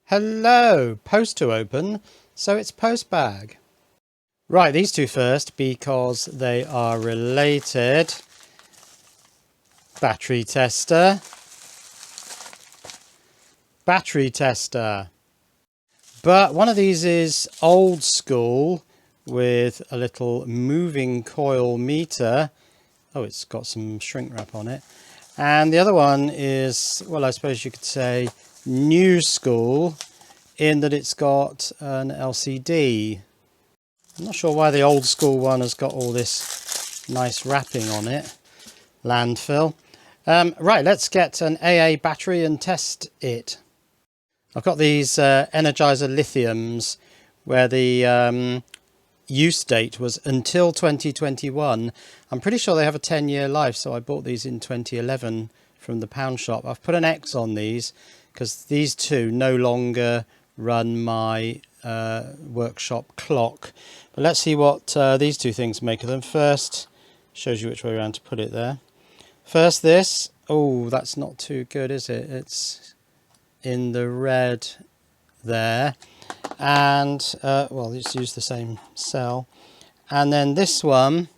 Hello, post to open, so it's Postbag. Right, these two first because they are related. Battery tester. Battery tester. But one of these is old school with a little moving coil meter. Oh, it's got some shrink wrap on it. And the other one is, well, I suppose you could say new school in that it's got an LCD. I'm not sure why the old school one has got all this nice wrapping on it. Landfill. Right, let's get an AA battery and test it. I've got these Energizer lithiums where the use date was until 2021. I'm pretty sure they have a 10-year life, so I bought these in 2011 from the pound shop. I've put an X on these because these two no longer run my workshop clock. But let's see what these two things make of them. First, shows you which way around to put it there. First this. Oh, that's not too good, is it? It's in the red there. And, well, let's use the same cell. And then this one.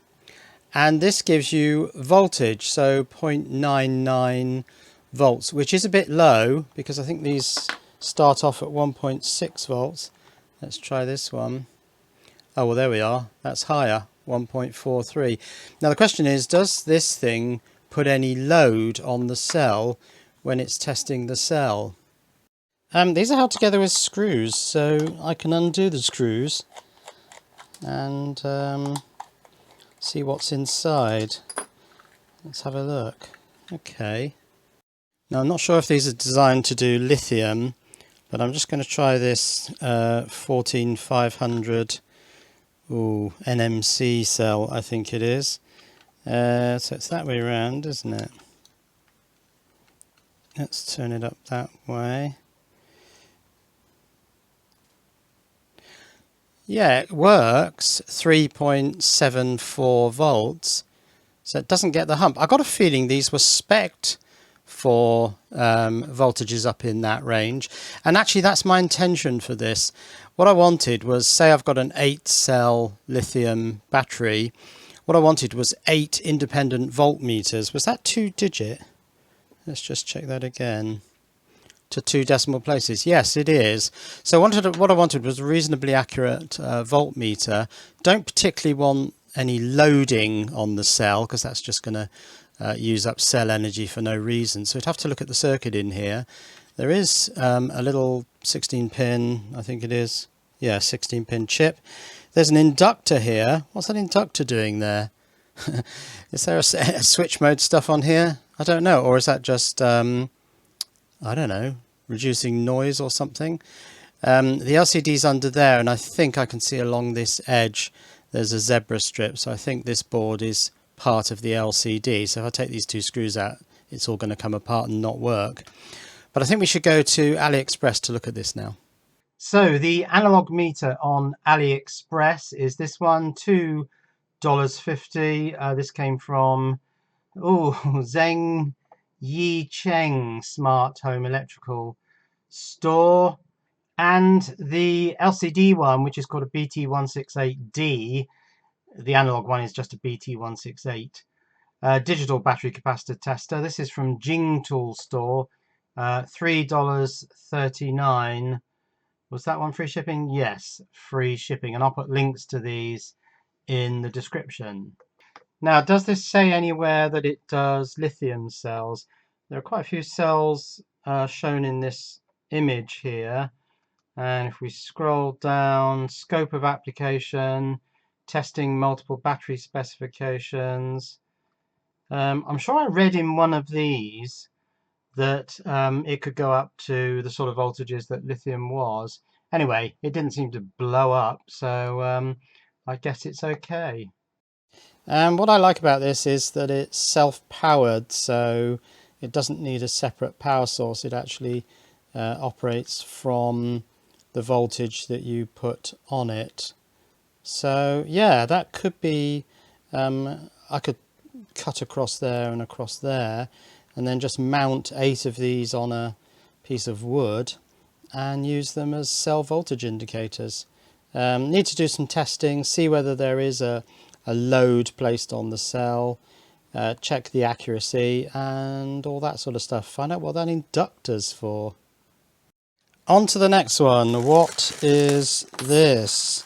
And this gives you voltage, so 0.99 volts, which is a bit low because I think these start off at 1.6 volts. Let's try this one. Oh, well, there we are. That's higher, 1.43. Now, the question is, does this thing put any load on the cell when it's testing the cell? These are held together with screws, so I can undo the screws and see what's inside. Let's have a look. Okay. Now, I'm not sure if these are designed to do lithium, but I'm just going to try this 14500 NMC cell, I think it is. So it's that way around, isn't it? Let's turn it up that way. Yeah, it works, 3.74 volts, so it doesn't get the hump. I got a feeling these were spec'd for voltages up in that range, and actually that's my intention for this. What I wanted was, say I've got an 8-cell lithium battery, what I wanted was 8 independent voltmeters. Was that 2-digit? Let's just check that again. To 2 decimal places. Yes, it is. So what I wanted was a reasonably accurate voltmeter. Don't particularly want any loading on the cell because that's just going to use up cell energy for no reason. So we'd have to look at the circuit in here. There is a little 16-pin, I think it is. Yeah, 16-pin chip. There's an inductor here. What's that inductor doing there? Is there a switch mode stuff on here? I don't know. Or is that just I don't know, reducing noise or something. The LCD's under there, and I think I can see along this edge there's a zebra strip, so I think this board is part of the LCD. So if I take these two screws out, it's all going to come apart and not work. But I think we should go to Aliexpress to look at this now. So the analog meter on Aliexpress is this one, $2.50. This came from Zheng Yi Cheng Smart Home Electrical Store, and the LCD one, which is called a BT168D, the analog one is just a BT168 digital battery capacitor tester. This is from Jing Tool Store, $3.39. Was that one free shipping? Yes, free shipping, and I'll put links to these in the description. Now, does this say anywhere that it does lithium cells? There are quite a few cells shown in this image here. And if we scroll down, scope of application, testing multiple battery specifications. I'm sure I read in one of these that it could go up to the sort of voltages that lithium was. Anyway, it didn't seem to blow up, so I guess it's okay. And what I like about this is that it's self-powered, so it doesn't need a separate power source. It actually operates from the voltage that you put on it. So yeah, that could be, I could cut across there and across there, and then just mount 8 of these on a piece of wood, and use them as cell voltage indicators. Need to do some testing, see whether there is a load placed on the cell, check the accuracy and all that sort of stuff. Find out what that inductor's for. On to the next one. What is this?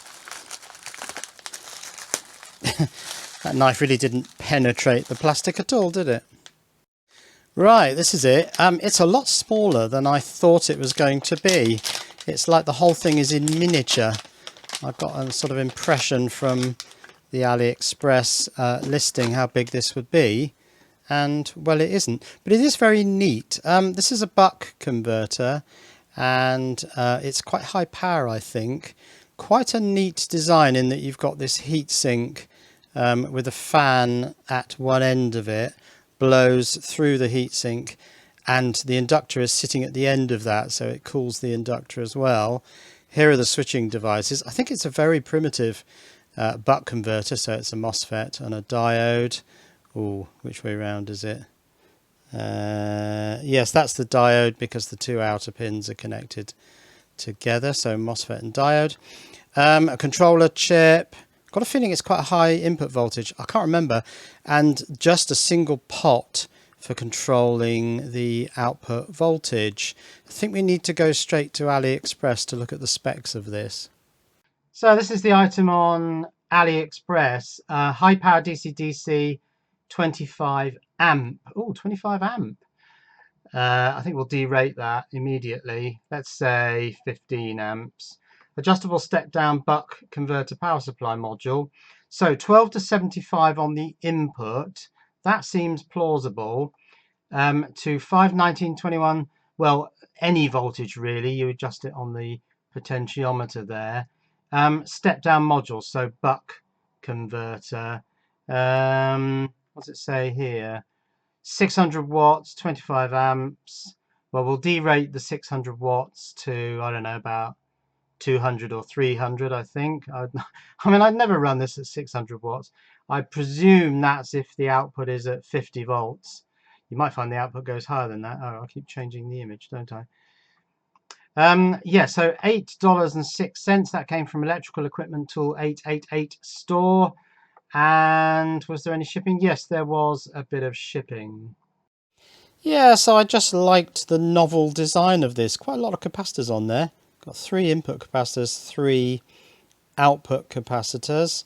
That knife really didn't penetrate the plastic at all, did it? Right, this is it. It's a lot smaller than I thought it was going to be. It's like the whole thing is in miniature. I've got a sort of impression from the Aliexpress listing how big this would be. And, well, it isn't. But it is very neat. This is a buck converter. And it's quite high power, I think. Quite a neat design in that you've got this heatsink with a fan at one end of it, blows through the heatsink, and the inductor is sitting at the end of that, so it cools the inductor as well. Here are the switching devices. I think it's a very primitive buck converter, so it's a MOSFET and a diode. Ooh, which way round is it? Yes, that's the diode because the two outer pins are connected together, so MOSFET and diode. A controller chip. Got a feeling it's quite a high input voltage. I can't remember. And just a single pot for controlling the output voltage. I think we need to go straight to AliExpress to look at the specs of this. So this is the item on AliExpress. High power DC-DC 25 amp. Oh, 25 amp. I think we'll derate that immediately. Let's say 15 amps. Adjustable step-down buck converter power supply module. So 12 to 75 on the input. That seems plausible. To 51921, well, any voltage really. You adjust it on the potentiometer there. Step-down module, so buck converter. What's it say here? 600 watts, 25 amps. Well, we'll derate the 600 watts to, I don't know, about 200 or 300, I think. I mean, I'd never run this at 600 watts. I presume that's if the output is at 50 volts. You might find the output goes higher than that. Oh, I keep changing the image, don't I? Yeah, so $8.06. That came from Electrical Equipment Tool 888 store. And was there any shipping? Yes, there was a bit of shipping. Yeah, so I just liked the novel design of this. Quite a lot of capacitors on there. Got 3 input capacitors, 3 output capacitors.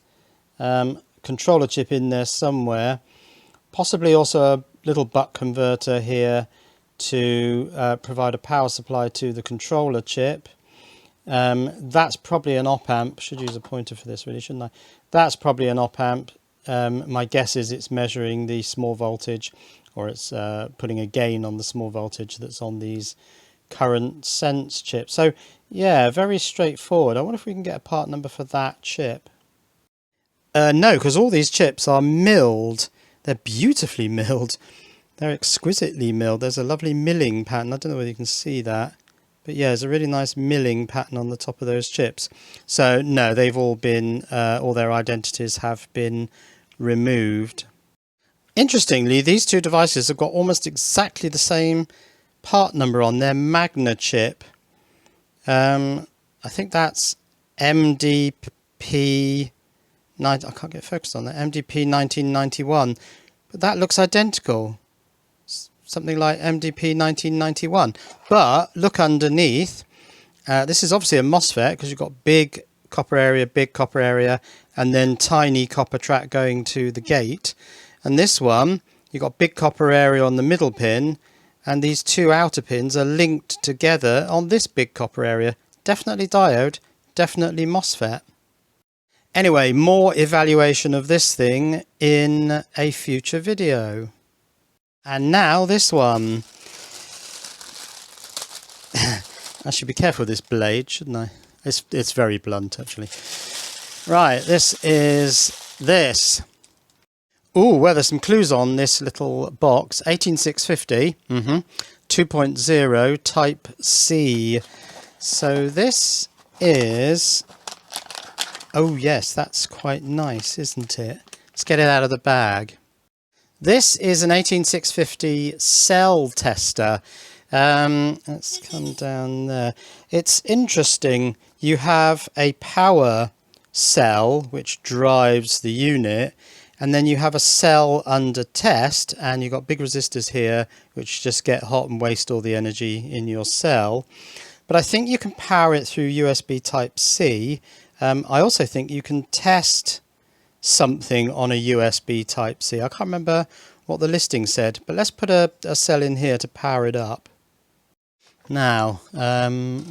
Controller chip in there somewhere. Possibly also a little buck converter here to provide a power supply to the controller chip. That's probably an op-amp. Should use a pointer for this really, shouldn't I? That's probably an op-amp. My guess is it's measuring the small voltage, or it's putting a gain on the small voltage that's on these current sense chips. So yeah, very straightforward. I wonder if we can get a part number for that chip. No, because all these chips are milled. They're beautifully milled. They're exquisitely milled. There's a lovely milling pattern. I don't know whether you can see that. But yeah, there's a really nice milling pattern on the top of those chips. So no, they've all been, all their identities have been removed. Interestingly, these two devices have got almost exactly the same part number on their Magna chip. I think that's MDP 9. I can't get focused on that. MDP 1991, but that looks identical. Something like MDP 1991. But look underneath. This is obviously a MOSFET because you've got big copper area, and then tiny copper track going to the gate. And this one, you've got big copper area on the middle pin, and these two outer pins are linked together on this big copper area. Definitely diode, definitely MOSFET. Anyway, more evaluation of this thing in a future video. And now this one. I should be careful with this blade, shouldn't I? It's very blunt, actually. Right, this is this. Ooh, well, there's some clues on this little box. 18650, 2.0 Type C. So this is... Oh yes, that's quite nice, isn't it? Let's get it out of the bag. This is an 18650 cell tester. Let's come down there. It's interesting. You have a power cell which drives the unit, and then you have a cell under test, and you've got big resistors here which just get hot and waste all the energy in your cell. But I think you can power it through USB Type C. I also think you can test something on a USB Type C. I can't remember what the listing said, but let's put a cell in here to power it up. Now,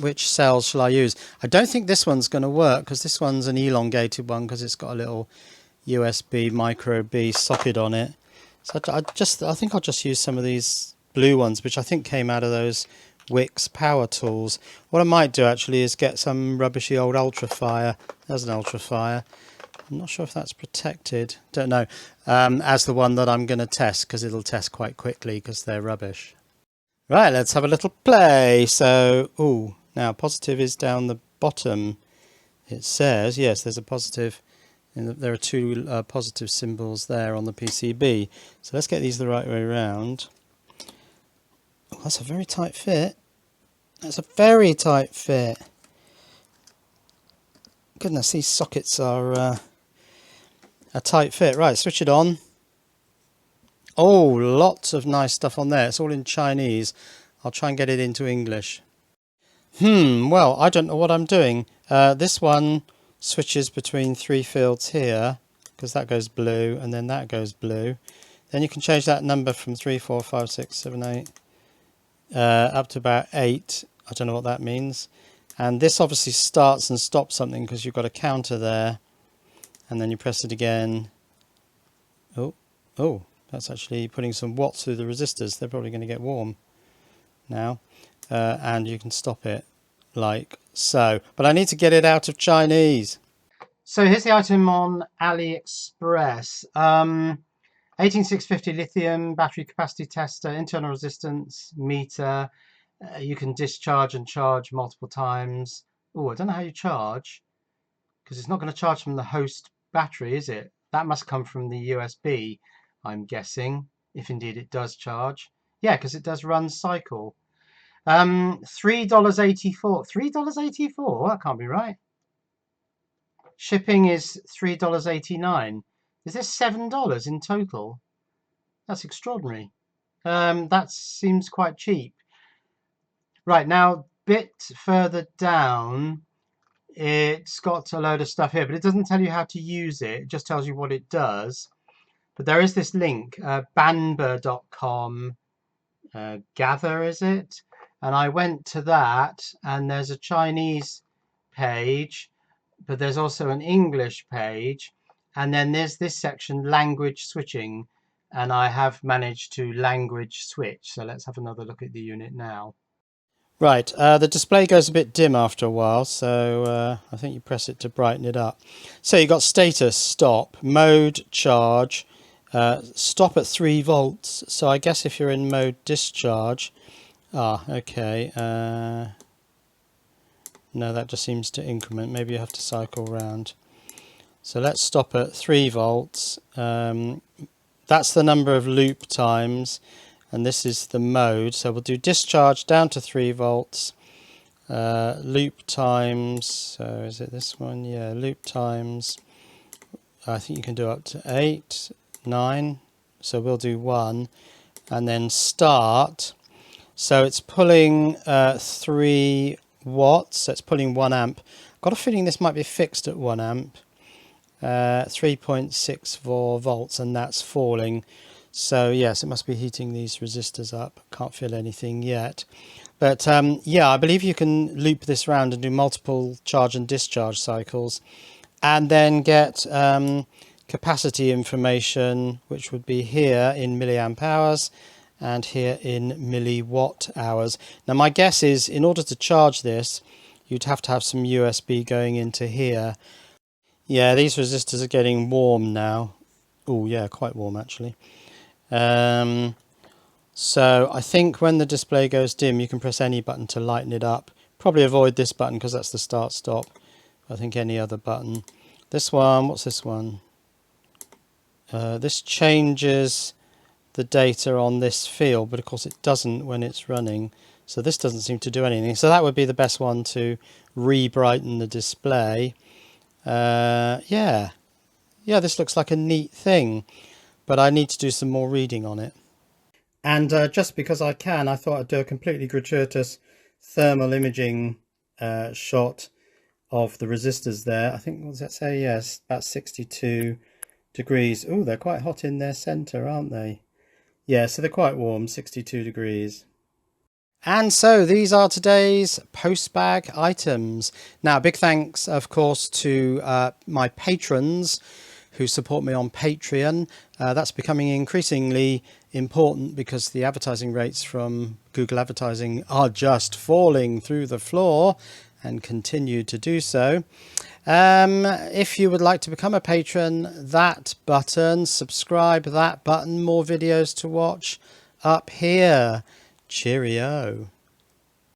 which cells shall I use? I don't think this one's going to work because this one's an elongated one because it's got a little USB micro B socket on it. So I think I'll just use some of these blue ones, which I think came out of those Wix power tools. What I might do actually is get some rubbishy old ultrafire. There's an ultrafire. I'm not sure if that's protected. Don't know. As the one that I'm going to test, because it'll test quite quickly because they're rubbish. Right, let's have a little play. So, now positive is down the bottom. It says, yes, there's a positive. There are two positive symbols there on the PCB. So let's get these the right way around. Oh, that's a very tight fit. That's a very tight fit. Goodness, these sockets are a tight fit. Right, switch it on. Oh, lots of nice stuff on there. It's all in Chinese. I'll try and get it into English. Well, I don't know what I'm doing. This one switches between 3 fields here, because that goes blue, and then that goes blue. Then you can change that number from 3, 4, 5, 6, 7, 8, up to about 8. I don't know what that means. And this obviously starts and stops something because you've got a counter there. And then you press it again. Oh, that's actually putting some watts through the resistors. They're probably going to get warm now. And you can stop it like so. But I need to get it out of Chinese. So here's the item on Aliexpress. 18650 lithium, battery capacity tester, internal resistance meter. You can discharge and charge multiple times. Oh, I don't know how you charge, because it's not going to charge from the host battery, is it? That must come from the USB, I'm guessing, if indeed it does charge. Yeah, because it does run cycle. $3.84. $3.84? That can't be right. Shipping is $3.89. Is this $7 in total? That's extraordinary. That seems quite cheap. Right, now, bit further down, it's got a load of stuff here, but it doesn't tell you how to use it. It just tells you what it does. But there is this link, banba.com, gather, is it? And I went to that, and there's a Chinese page, but there's also an English page. And then there's this section, language switching, and I have managed to language switch. So let's have another look at the unit now. Right, the display goes a bit dim after a while, so I think you press it to brighten it up. So you've got status, stop, mode, charge, stop at 3 volts. So I guess if you're in mode discharge, okay. No, that just seems to increment. Maybe you have to cycle round. So let's stop at 3 volts. That's the number of loop times. And this is the mode, so we'll do discharge down to 3 volts, loop times, so is it this one? Yeah, loop times, I think you can do up to 8, 9, so we'll do 1, and then start, so it's pulling 3 watts, so it's pulling 1 amp. I've got a feeling this might be fixed at 1 amp, 3.64 volts, and that's falling. So yes, it must be heating these resistors up. Can't feel anything yet. But yeah, I believe you can loop this around and do multiple charge and discharge cycles, and then get capacity information, which would be here in milliamp hours and here in milliwatt hours. Now my guess is, in order to charge this, you'd have to have some USB going into here. Yeah, these resistors are getting warm now. Oh yeah, quite warm actually. So I think when the display goes dim, you can press any button to lighten it up. Probably avoid this button because that's the start stop. I think any other button. This one, what's this one? This changes the data on this field, but of course it doesn't when it's running. So this doesn't seem to do anything. So that would be the best one to re-brighten the display. Yeah, this looks like a neat thing, but I need to do some more reading on it. And just because I can, I thought I'd do a completely gratuitous thermal imaging shot of the resistors there. I think, what does that say? Yes, about 62 degrees. Oh, they're quite hot in their center, aren't they? Yeah, so they're quite warm, 62 degrees. And so these are today's Postbag items. Now, big thanks, of course, to my patrons who support me on Patreon. That's becoming increasingly important because the advertising rates from Google advertising are just falling through the floor and continue to do so. If you would like to become a patron, that button, subscribe, that button, more videos to watch up here. Cheerio.